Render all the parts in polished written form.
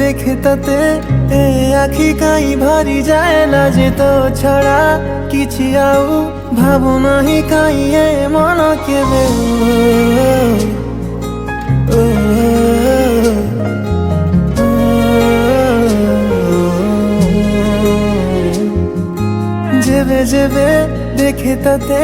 দেখে তাতে এ আখি কাই ভরি যায় লাজে তো ছড়া କିଛି ଆଉ ଭାବୁନାହିଁ କାହିଁ ଏ ମନ କେବେ যেবে যেবে দেখে তাতে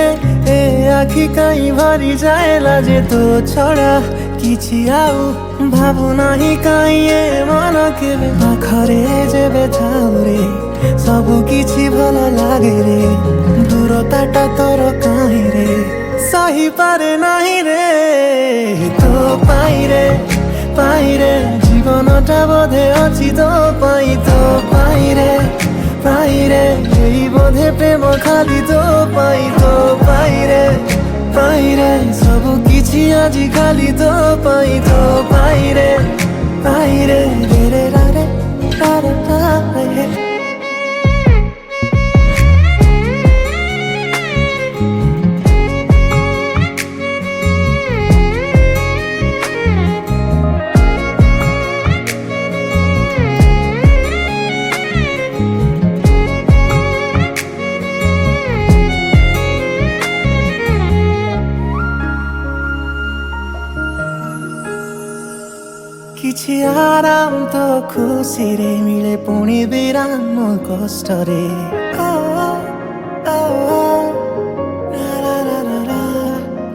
এ আখি কাই ভরি যায় লাজে তো ছড়া କିଛି ଆଉ ଭାବୁନାହିଁ କାହିଁ ଏ ମନ କେବେ ପାଖରେ ଯେବେ ଥାଉ ରେ ସବୁ କିଛି ଭଲ ଲାଗେ ରେ ଦୂରତାଟା ତୋର କାହିଁ ରେ ସହିପାରେ ନାହିଁ ରେ ତୋ ପାଇଁ ରେ ଜୀବନଟା ବୋଧେ ଅଛି ତୋ ପାଇଁ ରେ ଏଇ ବୋଧେ ପ୍ରେମ ଖାଲି ତୋ ପାଇଁ ରେ ସବୁ କିଛି ଆଜି ଖାଲି ତୋ ପାଇଁ ରେ ରେ ରେ ରେ ରେ କିଛି ଆରାମ ତ ଖୁସିରେ ମିଳେ ପୁଣି ବିରାମ କଷ୍ଟରେ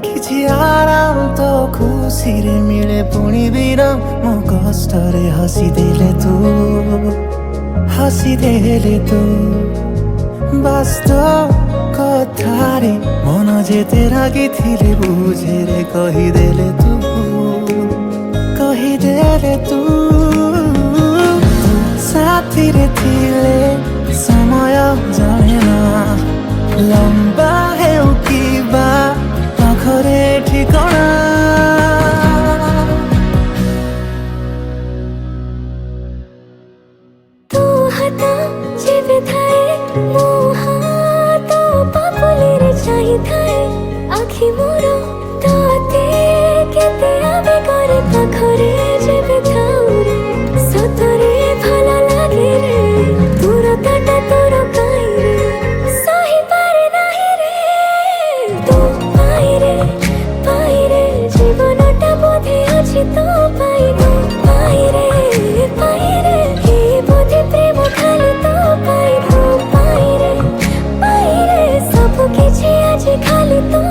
କିଛି ଆରାମ ତ ଖୁସିରେ ମିଳେ ପୁଣି ବିରାମ କଷ୍ଟରେ ହସିଦେଲେ ତୁ ବାସ୍ତବ କଥାରେ ମନ ଯେତେ ରାଗିଥିଲେ ବୁଝେରେ କହିଦେଲେ ତୁ ସାଥିରେ ଥିଲେ ସମୟ ଜାଣେ ନା ଲମ୍ବା ହେଉ କିବା ପାଖରେ ଠିକଣା ତୋ ହାତ ଯେବେ ଥାଏ ମୋ ହାତ ପାପୁଲିରେ ଚାହିଁଥାଏ ଆଖି ମୋର ତତେ କେତେ ଆବେଗରେ ପାଖରେ ଯେବେ ଥାଉ ରେ ସତରେ ଭଲ ଲାଗେ ରେ ଦୂରତାଟା ତୋର ପାଇଁ ରେ ସହିପାରେ ନାହିଁ ରେ ତୋ ପାଇଁ ରେ ଜୀବନଟା ବୋଧେ ଅଛି ତୋ ପାଇଁ ରେ ଏ ବୋଧେ ପ୍ରେମ ଖାଲି ତୋ ପାଇଁ ରେ ସବୁ କିଛି ଆଜି ଖାଲି ତୋ